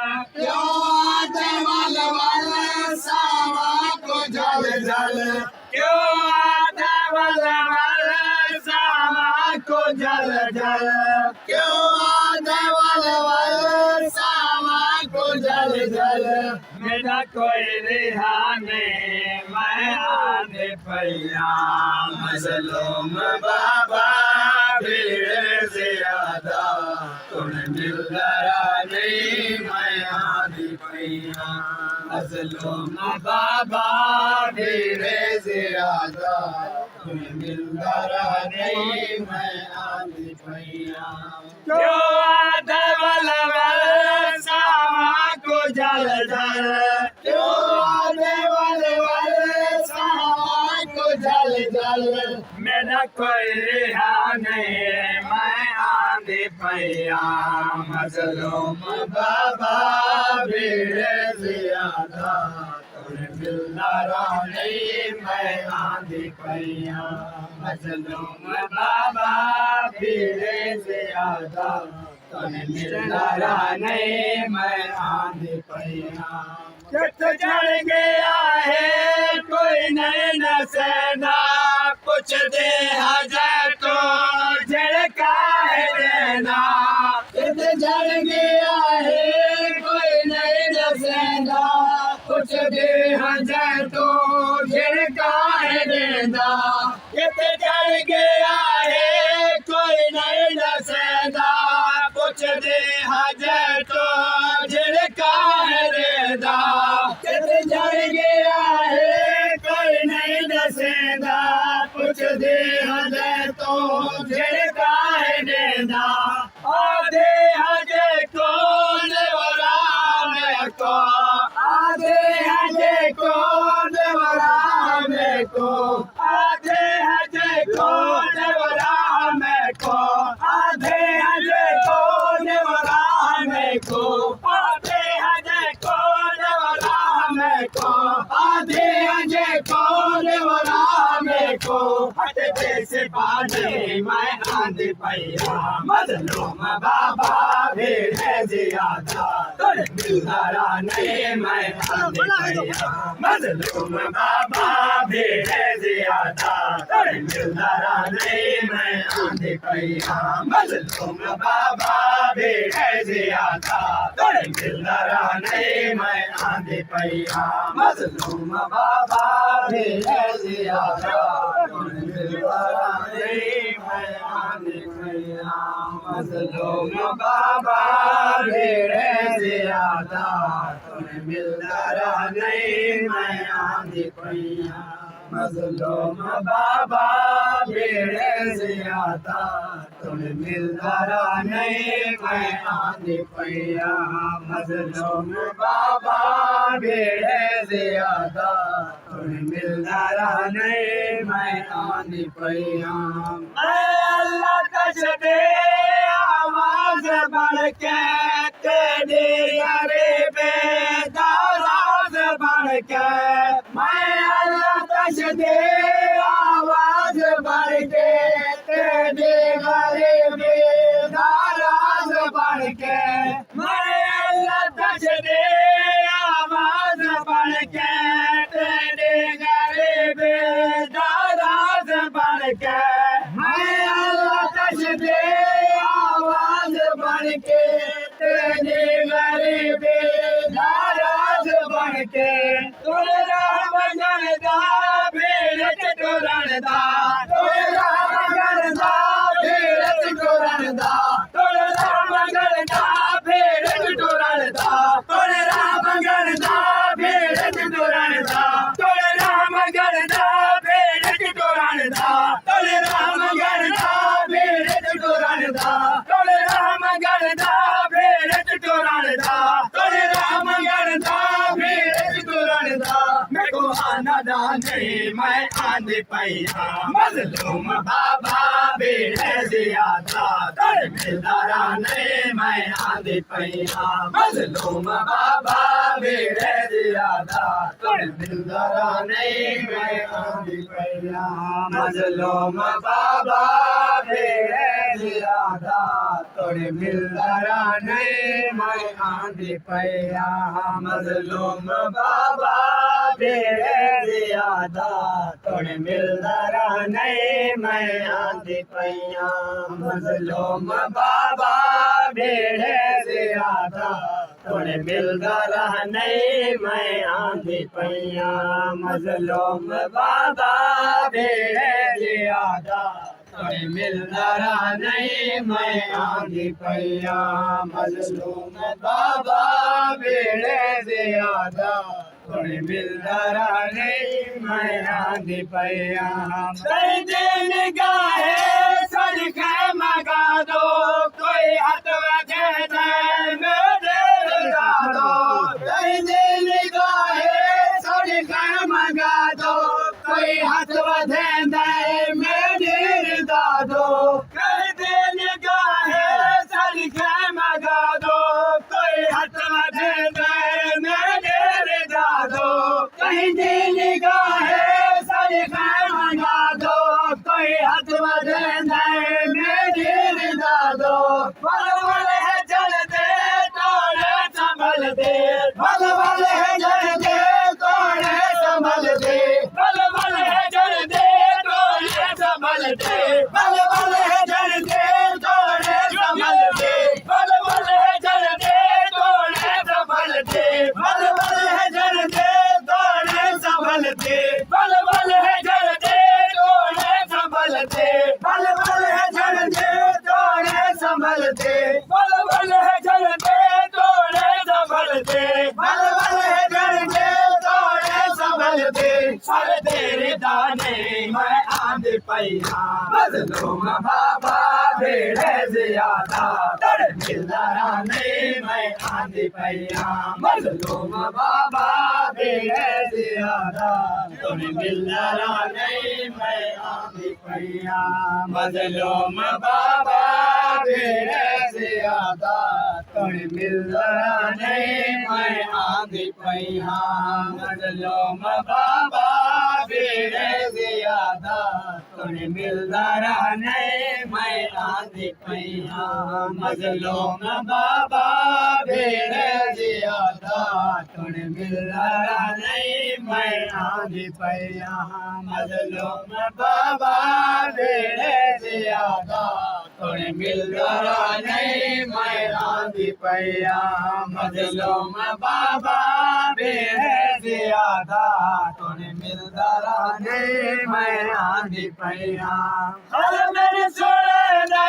क्यों आते वल वल सावा को जल जल क्यों आते वल वल सावा को जल जल क्यों आते वल वल सावा को जल जल मेरा कोई रिहा नहीं मैं आने पैया मजलूम बाबा भीड़ ज्यादा तुम मिल गया नहीं मैं आदि पैया मजलूम बाबा भीड़ ज्यादा तुम मिल गया नहीं मैं आदि पैया क्यों आते वल वल सावा को जल जल क्यों आते वल वल सावा को जल जल मेरा कोई रिहा नहीं मैं आंधी पैया मजलूम बाबा भीड़ ज्यादा तुम मिलना नहीं मैं आंधी पैया मजलूम बाबा भीड़ ज्यादा तुम मिलना नहीं मैं आंधी पैया जट चढ़ गया है कोई नहीं नसेना कुछ दे हजर तो झड़का है देना चित जल गया है कोई नहीं दसेंदा कुछ दे हजर तो झिड़का है देना चित चढ़ गया है कोई नहीं नसेना कुछ दे हजर तो झड़का है देना चित जल गया है कोई नहीं दसेंदा कुछ दे हजर तो झिड़का है देना आधे हजे को देवरा में को आधे हजे को देवरा में को आधे हजे को देवरा में को आधे हजे को देवरा में को आधे हजे को देवरा में को आधे हजे को देवरा में को हटते से पानी मैं आंधी पैया मजलूम बाबा भीड़ ज्यादा तुम मिलना नहीं मैं आंधी पैया मजलूम बाबा भीड़ ज्यादा तुम मिलना नहीं मैं आंधी पैया मजलूम बाबा भीड़ ज्यादा तुम मिलना नहीं मैं आंधी पैया मजलूम बाबा भीड़ ज्यादा तुम मिलना नहीं मैं आंधी पैया मजलूम बाबा भीड़ ज्यादा तुम मिलना नहीं मैं आंधी पैया मजलूम बाबा भीड़ ज्यादा तुम मिलना नहीं मैं आंधी पैया मजलूम बाबा भीड़ ज्यादा तुम मिलना नहीं मैं आंधी पैया अल्लाह कश दे आवाज बढ़ के तेरी गरीब दाराज बढ़ के मैं अल्लाह कश दे आवाज बढ़ के तेरे गरीब नाराज बढ़ के मैं अल्लाह कश दे आवाज बढ़ के तेरी गरीब दाराज बढ़ के मैं अल्लाह कश दे आवाज बढ़ के तेरे गरीब नाराज बढ़ के तोरे राम गणदा भीड़ टोरणदा तोरे राम गणदा भीड़ टोरणदा तोरे राम गणदा भीड़ टोरणदा तोरे राम गणदा भीड़ टोरणदा तोरे राम गणदा भीड़ टोरणदा तोरे राम गणदा भीड़ टोरणदा तोरे राम गणदा भीड़ टोरणदा तोरे राम गणदा भीड़ टोरणदा मैं को आना दाने मैं आंधी पैया मजलूम बाबा भीड़ ज्यादा तुम मिलना नहीं मैं आंधी पैया मजलूम बाबा भेड़े ज्यादा थोड़े मिलदारा नहीं मैं आंधी पैया मजलूम बाबा भेड़े ज्यादा थोड़े मिलदारा नहीं मैं आंधी पैया मजलूम बाबा भेड़े ज्यादा थोड़े मिलदारा नहीं मैं आंधी पैया मजलूम बाबा भेड़े ज्यादा थोड़े मिलदारा नहीं मैं आंधी पैया मजलूम बाबा भेड़े ज्यादा थोड़े मिलदारा नहीं मैं आंधी पैया मजलूम बाबा भेड़े ज्यादा थोड़े मिलदारा नहीं मैं आंधी पैया कई दिन गाहे सड़के मगा दो कोई हाथ लगे मेरे लगा दो कई दिन गाहे सड़के मगा दो कोई हाथ बढ़े मेरे दादो कई दिन गाहे सड़के मगा दो कोई हाथ बढ़े मेरे दादो कहीं दिल गाहे सड़के मगा दो कोई हाथ बढ़े मेरे दादो बल बल है जल दे तोड़े संभल दे बल बल है जल दे तोड़े संभल दे बल बल है जल दे तोड़े संभल दे बल बल है जल दे तोड़े संभल दे बल बल है जल दे तोड़े संभल दे बल बल है जल दे तोड़े संभल दे बल बल है जल दे तोड़े संभल दे बल बल है जल दे तोड़े संभल दे बल बल है जल दे तोड़े संभल दे बल बल है जल दे तोड़े संभल दे सर तेरे दाने मैं आंधी पैया मजलूम बाबा भेड़े ज्यादा थोड़े मिलदारा नहीं मैं आंधी पैया मजलूम बाबा भेड़े ज्यादा थोड़े मिलदारा नहीं मैं आंधी पैया मजलूम बाबा भेड़े ज्यादा थोड़े मिलदारा नहीं मैं आंधी पैया मजलूम बाबा भेड़े ज्यादा थोड़े मिलदारा नहीं मैं आंधी पैया मजलूम बाबा भेड़े ज्यादा थोड़े मिलदारा नहीं मैं आंधी पैया मजलूम बाबा भेड़े ज्यादा थोड़े मिलदारा नहीं मैं आंधी पैया मजलूम बाबा भेड़े ज्यादा थोड़े मिलदारा नहीं मैं आंधी पैया हर मेरे सोने दे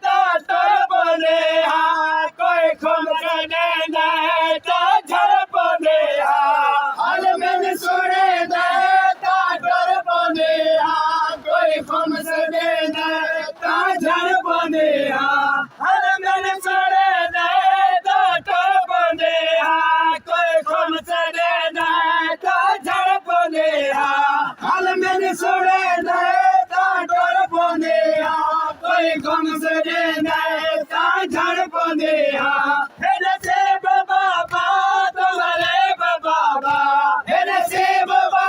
तो बोले हाँ कोई खुम करने दे तो झड़ बोले हाँ हर मेरे सोने दे तो बोले हाँ कोई खुम से दे तो झड़ बोले हाँ हर मेरे सोने दे तो बोले हाँ कोई खुम से दे तो झड़ बोले हाँ हर मेरे सोने दे तो बोले हाँ कोई खुम से दे तो झड़ बोले हाँ हेरे से बाबा तुम्हारे बाबा हेरे से बाबा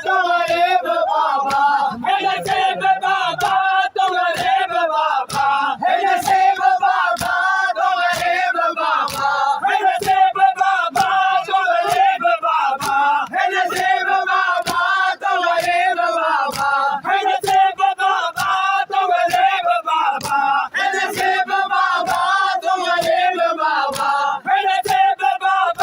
तुम्हारे बाबा हेरे से बाबा तुम्हारे बाबा हेरे से बाबा तुम्हारे बाबा हेरे से बाबा तुम्हारे बाबा हेरे से बाबा तुम्हारे बाबा हेरे से बाबा तुम्हारे बाबा हेरे से बाबा तुम्हारे बाबा हेरे से बाबा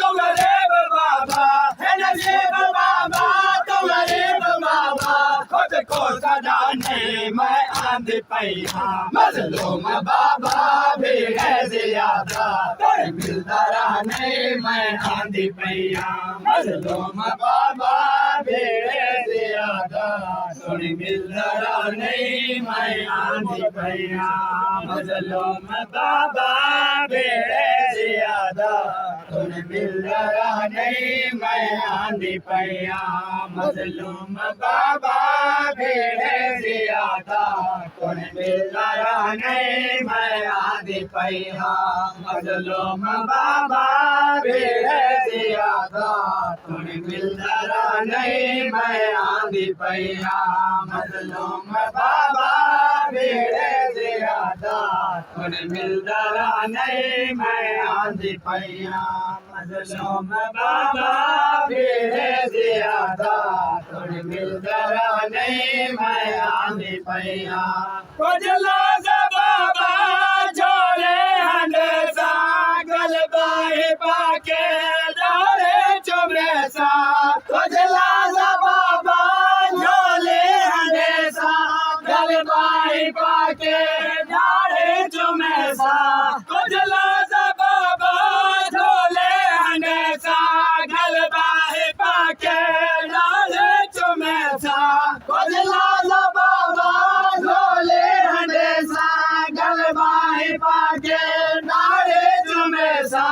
तुम्हारे बाबा हेरे से बाबा तुम्हारे बाबा खुद को सजाने मैं आंधी पैया मजलूम बाबा भेड़े ज्यादा थोड़े मिलदारा नहीं मैं आंधी पैया मजलूम बाबा भेड़े ज्यादा थोड़े मिलदारा नहीं मैं आंधी पैया मजलूम बाबा भेड़े ज्यादा थोड़े मिलदारा नहीं मैं आंधी पैया मजलूम बाबा भेड़े ज्यादा थोड़े मिलदारा नहीं मैं आंधी पैया मजलूम बाबा भीड़ ज्यादा तुम मिलदा नहीं मैं आंधी पैया मजलूम बाबा भीड़ ज्यादा तुम मिलदा नहीं मैं आंधी पैया मजलूम बाबा भीड़ ज्यादा तुम मिलदा नहीं मैं आंधी पैया कुछ लोग बाबा झोले हंडेसा गलबाही पाके डाले चुमरेसा कुछ लोग बाबा झोले हंडेसा गलबाही पाके डाले चुमरेसा कुछ लोग बाबा झोले हंडेसा गलबाही पाके डाले चुमरेसा कुछ लोग बाबा झोले हंडेसा गलबाही पाके डाले चुमेसा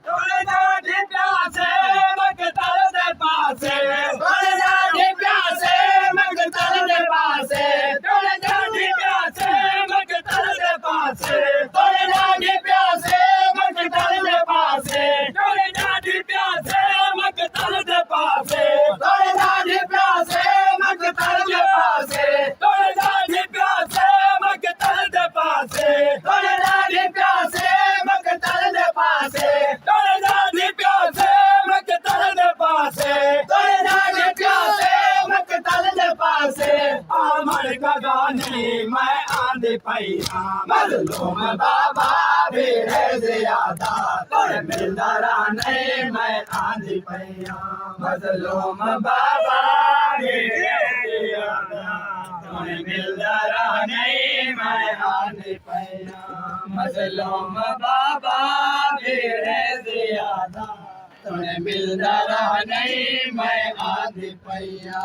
थोड़े दाढ़ी प्यासे मकतल दे पासे थोड़े दाढ़ी प्यासे मकतल दे पासे थोड़े दाढ़ी प्यासे मकतल दे पासे थोड़े दाढ़ी प्यासे मकतल दे पासे थोड़े दाढ़ी प्यासे मकतल दे पासे थोड़े दाढ़ी प्यासे मकतल दे पासे थोड़े दाढ़ी प्यासे मकतल दे पासे थोड़े दाढ़ी प्यासे मकतल दे पासे थोड़े दाढ़ी प्यासे मकतल दे पासे थोड़े दाढ़ी प्यासे मकतल दे पासे आमर का गाने मैं आंधी पैया मजलूम बाबा भीड़ ज्यादा तुम मिलदा नहीं मैं आंधी पैया मजलूम बाबा भीड़ ज्यादा तुम मिलदा नहीं मैं आंधी पैया मजलूम बाबा भीड़ ज्यादा तुम मिलदा नहीं मैं आंधी पैया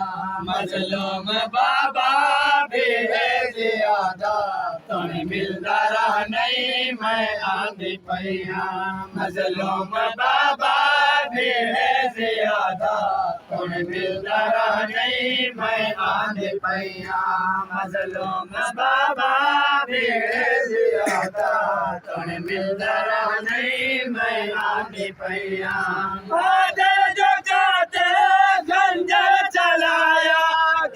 मजलूम बाबा भीड़ ज्यादा तुम मिलदा नहीं मैं आंधी पैया मजलूम बाबा भीड़ ज्यादा तुम मिलदा नहीं मैं आंधी पैया मजलूम बाबा भीड़ ज्यादा तुम मिलदा नहीं मैं आंधी पैया बादल जो जाते खंजर चलाया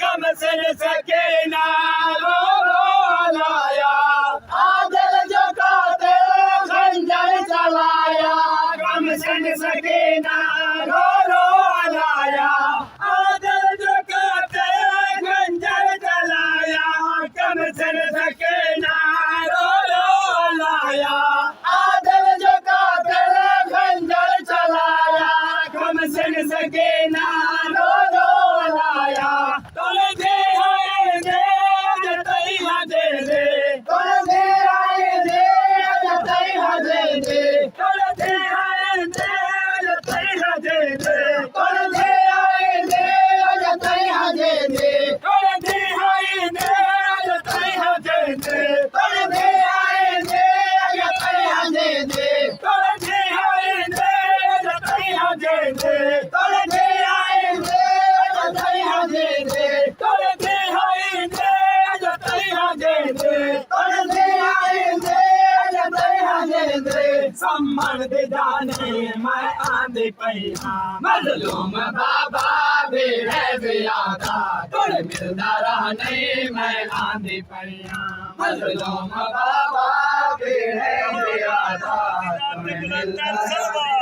कम से सके ना रो लाया बादल जो जाते खंजर चलाया कम से सके ना रो लाया बादल जो जाते खंजर चलाया कम से सके ना रो लाया बादल जो जाते खंजर चलाया कम से सके ना रो लाया तोले दे आए दे जतई दे दे तोले दे आए दे जतई दे दे तोले दे आए दे जतई दे दे तोले दे आए दे जतई दे दे तोले दे आए दे जतई दे दे तोले दे आए दे जतई दे दे तोले दे आए दे जतई दे दे तोले दे आए दे जतई दे दे तोले दे आए दे जतई दे दे तोले दे आए दे जतई दे दे सम्मान दे जाने मैं आंधी पैया मजलूम बाबा भीड़ ज्यादा तुम मिलदा नहीं मैं आंधी पैया मजलूम बाबा भीड़ ज्यादा तुम मिलदा